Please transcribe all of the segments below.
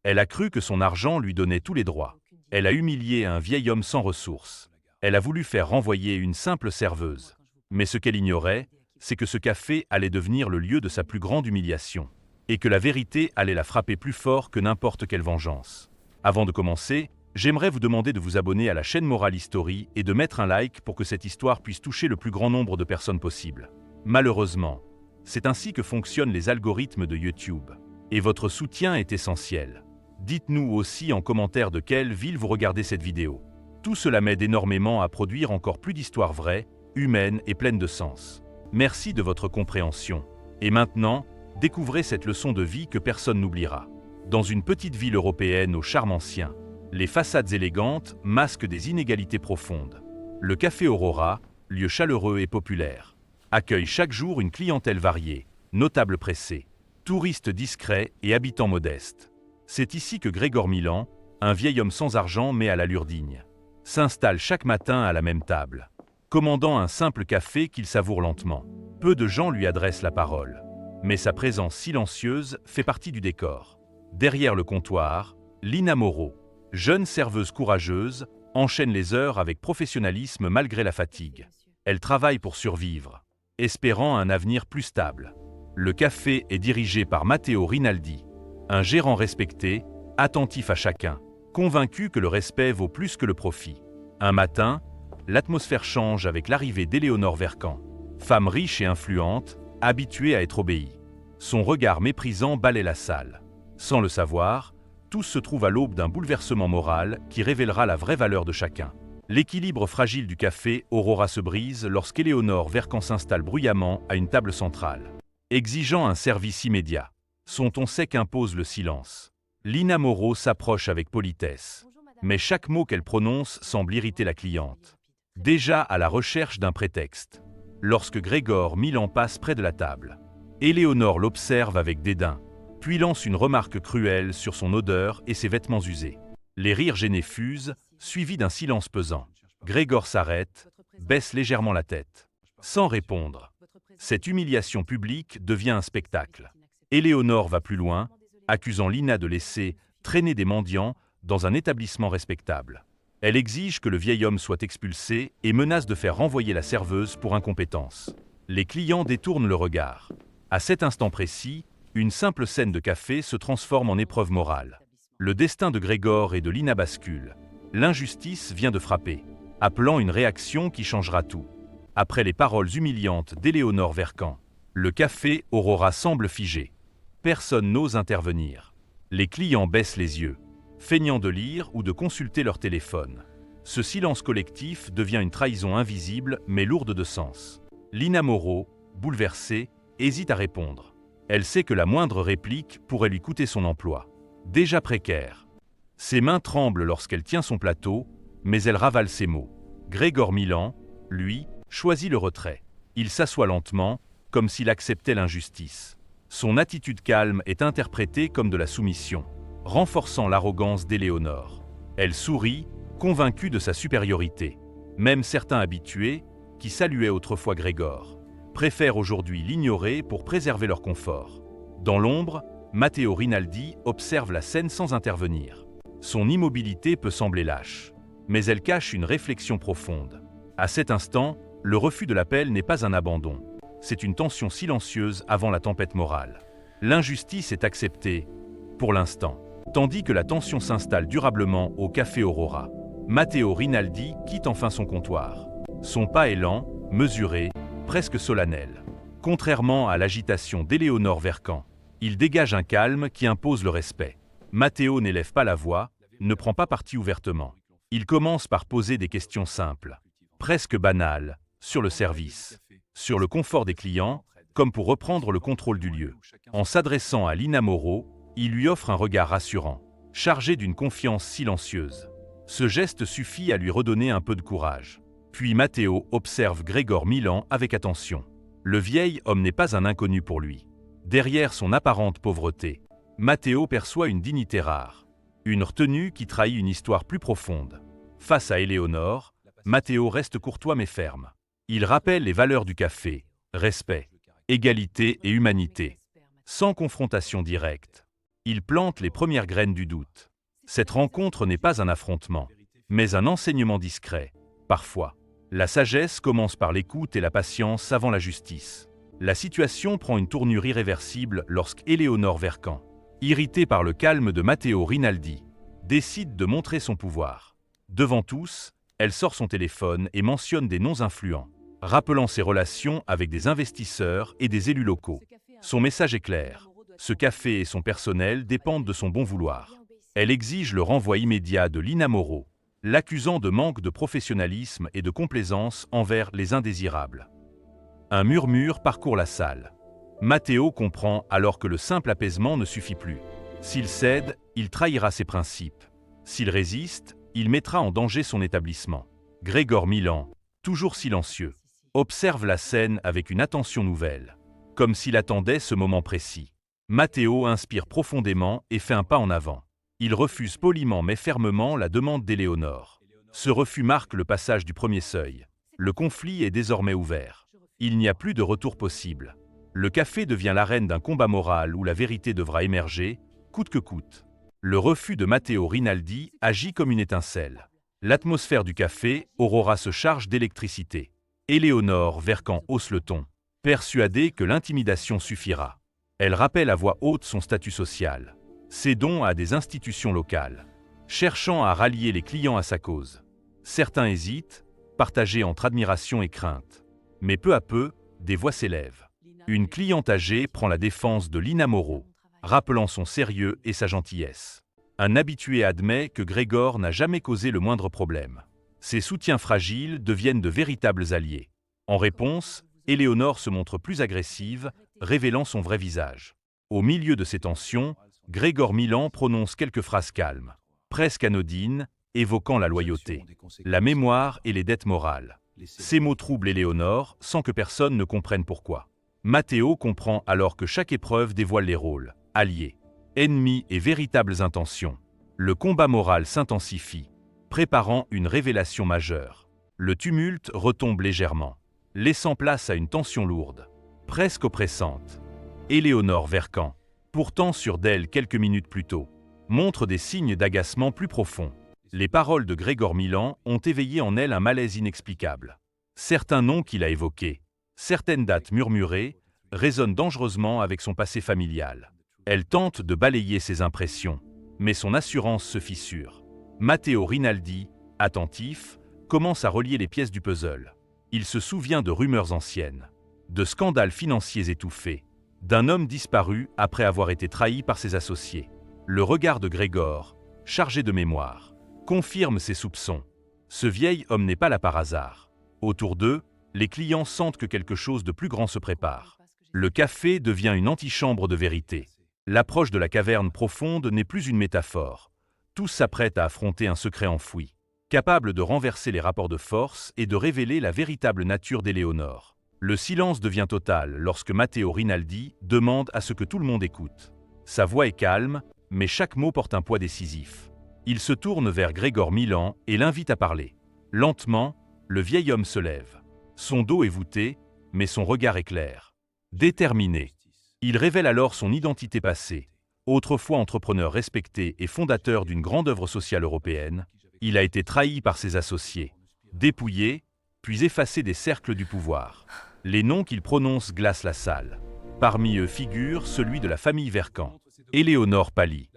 Elle a cru que son argent lui donnait tous les droits. Elle a humilié un vieil homme sans ressources. Elle a voulu faire renvoyer une simple serveuse. Mais ce qu'elle ignorait, c'est que ce café allait devenir le lieu de sa plus grande humiliation. Et que la vérité allait la frapper plus fort que n'importe quelle vengeance. Avant de commencer, j'aimerais vous demander de vous abonner à la chaîne Moral History et de mettre un like pour que cette histoire puisse toucher le plus grand nombre de personnes possible. Malheureusement, c'est ainsi que fonctionnent les algorithmes de YouTube. Et votre soutien est essentiel. Dites-nous aussi en commentaire de quelle ville vous regardez cette vidéo. Tout cela m'aide énormément à produire encore plus d'histoires vraies, humaines et pleines de sens. Merci de votre compréhension. Et maintenant, découvrez cette leçon de vie que personne n'oubliera. Dans une petite ville européenne au charme ancien, les façades élégantes masquent des inégalités profondes. Le café Aurora, lieu chaleureux et populaire, accueille chaque jour une clientèle variée, notables pressés, touristes discrets et habitants modestes. C'est ici que Grégor Milan, un vieil homme sans argent mais à l'allure digne, s'installe chaque matin à la même table, commandant un simple café qu'il savoure lentement. Peu de gens lui adressent la parole, mais sa présence silencieuse fait partie du décor. Derrière le comptoir, Lina Moreau, jeune serveuse courageuse, enchaîne les heures avec professionnalisme malgré la fatigue. Elle travaille pour survivre, espérant un avenir plus stable. Le café est dirigé par Matteo Rinaldi, un gérant respecté, attentif à chacun, convaincu que le respect vaut plus que le profit. Un matin, l'atmosphère change avec l'arrivée d'Éléonore Vercan, femme riche et influente, habituée à être obéie. Son regard méprisant balaie la salle. Sans le savoir, tous se trouvent à l'aube d'un bouleversement moral qui révélera la vraie valeur de chacun. L'équilibre fragile du café Aurora se brise lorsqu'Éléonore Vercan s'installe bruyamment à une table centrale, exigeant un service immédiat. Son ton sec impose le silence. Lina Moreau s'approche avec politesse, mais chaque mot qu'elle prononce semble irriter la cliente. Déjà à la recherche d'un prétexte, lorsque Grégor Milan passe près de la table, Éléonore l'observe avec dédain, puis lance une remarque cruelle sur son odeur et ses vêtements usés. Les rires gênés fusent, suivis d'un silence pesant. Grégor s'arrête, baisse légèrement la tête, sans répondre. Cette humiliation publique devient un spectacle. Éléonore va plus loin, accusant Lina de laisser traîner des mendiants dans un établissement respectable. Elle exige que le vieil homme soit expulsé et menace de faire renvoyer la serveuse pour incompétence. Les clients détournent le regard. À cet instant précis, une simple scène de café se transforme en épreuve morale. Le destin de Grégor et de Lina bascule. L'injustice vient de frapper, appelant une réaction qui changera tout. Après les paroles humiliantes d'Éléonore Vercan, le café Aurora semble figé. Personne n'ose intervenir. Les clients baissent les yeux, feignant de lire ou de consulter leur téléphone. Ce silence collectif devient une trahison invisible mais lourde de sens. Lina Moreau, bouleversée, hésite à répondre. Elle sait que la moindre réplique pourrait lui coûter son emploi. Déjà précaire. Ses mains tremblent lorsqu'elle tient son plateau, mais elle ravale ses mots. Grégor Milan, lui, choisit le retrait. Il s'assoit lentement, comme s'il acceptait l'injustice. Son attitude calme est interprétée comme de la soumission, renforçant l'arrogance d'Éléonore. Elle sourit, convaincue de sa supériorité. Même certains habitués, qui saluaient autrefois Grégor, préfèrent aujourd'hui l'ignorer pour préserver leur confort. Dans l'ombre, Matteo Rinaldi observe la scène sans intervenir. Son immobilité peut sembler lâche, mais elle cache une réflexion profonde. À cet instant, le refus de l'appel n'est pas un abandon. C'est une tension silencieuse avant la tempête morale. L'injustice est acceptée, pour l'instant, tandis que la tension s'installe durablement au café Aurora. Matteo Rinaldi quitte enfin son comptoir. Son pas est lent, mesuré, presque solennel. Contrairement à l'agitation d'Éléonore Vercan, il dégage un calme qui impose le respect. Matteo n'élève pas la voix, ne prend pas parti ouvertement. Il commence par poser des questions simples, presque banales, sur le service, sur le confort des clients, comme pour reprendre le contrôle du lieu. En s'adressant à Lina Moreau, il lui offre un regard rassurant, chargé d'une confiance silencieuse. Ce geste suffit à lui redonner un peu de courage. Puis Matteo observe Grégor Milan avec attention. Le vieil homme n'est pas un inconnu pour lui. Derrière son apparente pauvreté, Matteo perçoit une dignité rare, une retenue qui trahit une histoire plus profonde. Face à Éléonore, Matteo reste courtois mais ferme. Il rappelle les valeurs du café, respect, égalité et humanité, sans confrontation directe. Il plante les premières graines du doute. Cette rencontre n'est pas un affrontement, mais un enseignement discret. Parfois, la sagesse commence par l'écoute et la patience avant la justice. La situation prend une tournure irréversible lorsqu'Éléonore Vercan, irritée par le calme de Matteo Rinaldi, décide de montrer son pouvoir. Devant tous, elle sort son téléphone et mentionne des noms influents, rappelant ses relations avec des investisseurs et des élus locaux. Son message est clair. Ce café et son personnel dépendent de son bon vouloir. Elle exige le renvoi immédiat de Lina Moreau, l'accusant de manque de professionnalisme et de complaisance envers les indésirables. Un murmure parcourt la salle. Matteo comprend alors que le simple apaisement ne suffit plus. S'il cède, il trahira ses principes. S'il résiste, il mettra en danger son établissement. Grégor Milan, toujours silencieux, observe la scène avec une attention nouvelle, comme s'il attendait ce moment précis. Matteo inspire profondément et fait un pas en avant. Il refuse poliment mais fermement la demande d'Éléonore. Ce refus marque le passage du premier seuil. Le conflit est désormais ouvert. Il n'y a plus de retour possible. Le café devient l'arène d'un combat moral où la vérité devra émerger, coûte que coûte. Le refus de Matteo Rinaldi agit comme une étincelle. L'atmosphère du café, Aurora se charge d'électricité. Éléonore Vercan hausse le ton, persuadée que l'intimidation suffira. Elle rappelle à voix haute son statut social, ses dons à des institutions locales, cherchant à rallier les clients à sa cause. Certains hésitent, partagés entre admiration et crainte. Mais peu à peu, des voix s'élèvent. Une cliente âgée prend la défense de Lina Moreau, rappelant son sérieux et sa gentillesse. Un habitué admet que Grégor n'a jamais causé le moindre problème. Ses soutiens fragiles deviennent de véritables alliés. En réponse, Éléonore se montre plus agressive, révélant son vrai visage. Au milieu de ces tensions, Grégor Milan prononce quelques phrases calmes, presque anodines, évoquant la loyauté, la mémoire et les dettes morales. Ces mots troublent Éléonore sans que personne ne comprenne pourquoi. Matteo comprend alors que chaque épreuve dévoile les rôles, alliés, ennemis et véritables intentions. Le combat moral s'intensifie, préparant une révélation majeure. Le tumulte retombe légèrement, laissant place à une tension lourde, presque oppressante. Éléonore Vercan, pourtant sûre d'elle quelques minutes plus tôt, montre des signes d'agacement plus profonds. Les paroles de Grégor Milan ont éveillé en elle un malaise inexplicable. Certains noms qu'il a évoqués, certaines dates murmurées, résonnent dangereusement avec son passé familial. Elle tente de balayer ses impressions, mais son assurance se fissure. Matteo Rinaldi, attentif, commence à relier les pièces du puzzle. Il se souvient de rumeurs anciennes, de scandales financiers étouffés, d'un homme disparu après avoir été trahi par ses associés. Le regard de Grégor, chargé de mémoire, confirme ses soupçons. Ce vieil homme n'est pas là par hasard. Autour d'eux, les clients sentent que quelque chose de plus grand se prépare. Le café devient une antichambre de vérité. L'approche de la caverne profonde n'est plus une métaphore. Tous s'apprêtent à affronter un secret enfoui, capable de renverser les rapports de force et de révéler la véritable nature d'Éléonore. Le silence devient total lorsque Matteo Rinaldi demande à ce que tout le monde écoute. Sa voix est calme, mais chaque mot porte un poids décisif. Il se tourne vers Grégor Milan et l'invite à parler. Lentement, le vieil homme se lève. Son dos est voûté, mais son regard est clair. Déterminé. Il révèle alors son identité passée. Autrefois entrepreneur respecté et fondateur d'une grande œuvre sociale européenne, il a été trahi par ses associés, dépouillé, puis effacé des cercles du pouvoir. Les noms qu'il prononce glacent la salle. Parmi eux figure celui de la famille Vercan. Éléonore pâlit.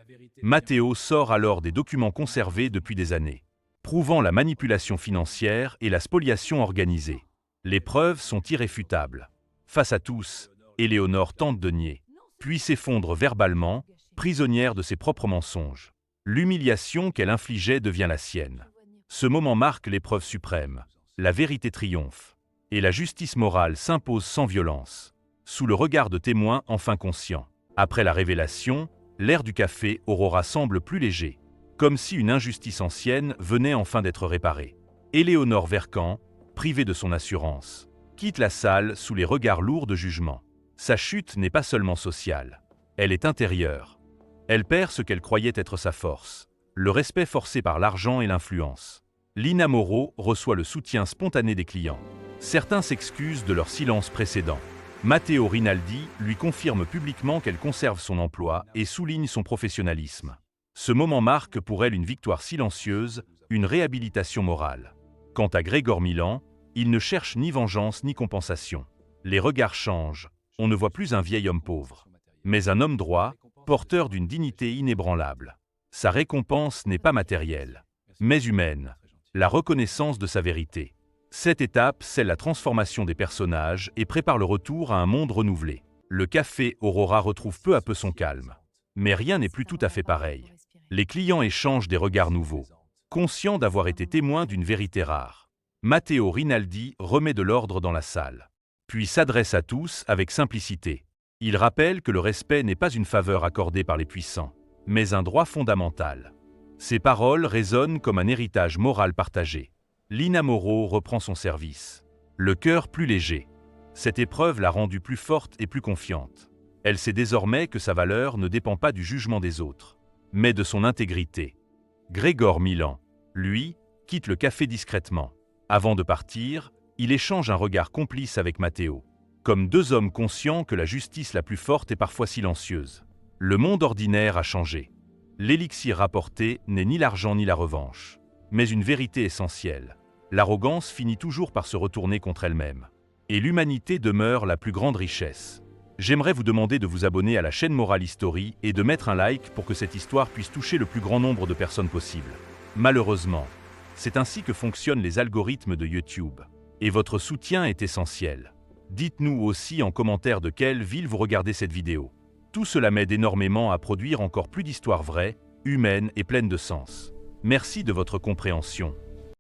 Matteo sort alors des documents conservés depuis des années, prouvant la manipulation financière et la spoliation organisée. Les preuves sont irréfutables. Face à tous, Éléonore tente de nier, puis s'effondre verbalement, prisonnière de ses propres mensonges. L'humiliation qu'elle infligeait devient la sienne. Ce moment marque l'épreuve suprême. La vérité triomphe, et la justice morale s'impose sans violence, sous le regard de témoins enfin conscients. Après la révélation, l'air du café Aurora semble plus léger, comme si une injustice ancienne venait enfin d'être réparée. Éléonore Vercan, privée de son assurance, quitte la salle sous les regards lourds de jugement. Sa chute n'est pas seulement sociale, elle est intérieure. Elle perd ce qu'elle croyait être sa force, le respect forcé par l'argent et l'influence. Lina Moreau reçoit le soutien spontané des clients. Certains s'excusent de leur silence précédent. Matteo Rinaldi lui confirme publiquement qu'elle conserve son emploi et souligne son professionnalisme. Ce moment marque pour elle une victoire silencieuse, une réhabilitation morale. Quant à Grégor Milan, il ne cherche ni vengeance ni compensation. Les regards changent, on ne voit plus un vieil homme pauvre, mais un homme droit, porteur d'une dignité inébranlable. Sa récompense n'est pas matérielle, mais humaine, la reconnaissance de sa vérité. Cette étape scelle la transformation des personnages et prépare le retour à un monde renouvelé. Le café Aurora retrouve peu à peu son calme. Mais rien n'est plus tout à fait pareil. Les clients échangent des regards nouveaux, conscients d'avoir été témoins d'une vérité rare. Matteo Rinaldi remet de l'ordre dans la salle, puis s'adresse à tous avec simplicité. Il rappelle que le respect n'est pas une faveur accordée par les puissants, mais un droit fondamental. Ses paroles résonnent comme un héritage moral partagé. Lina Moreau reprend son service, le cœur plus léger. Cette épreuve l'a rendue plus forte et plus confiante. Elle sait désormais que sa valeur ne dépend pas du jugement des autres, mais de son intégrité. Grégor Milan, lui, quitte le café discrètement. Avant de partir, il échange un regard complice avec Matteo, comme deux hommes conscients que la justice la plus forte est parfois silencieuse. Le monde ordinaire a changé. L'élixir rapporté n'est ni l'argent ni la revanche, mais une vérité essentielle. L'arrogance finit toujours par se retourner contre elle-même. Et l'humanité demeure la plus grande richesse. J'aimerais vous demander de vous abonner à la chaîne Moral History et de mettre un like pour que cette histoire puisse toucher le plus grand nombre de personnes possible. Malheureusement, c'est ainsi que fonctionnent les algorithmes de YouTube. Et votre soutien est essentiel. Dites-nous aussi en commentaire de quelle ville vous regardez cette vidéo. Tout cela m'aide énormément à produire encore plus d'histoires vraies, humaines et pleines de sens. Merci de votre compréhension.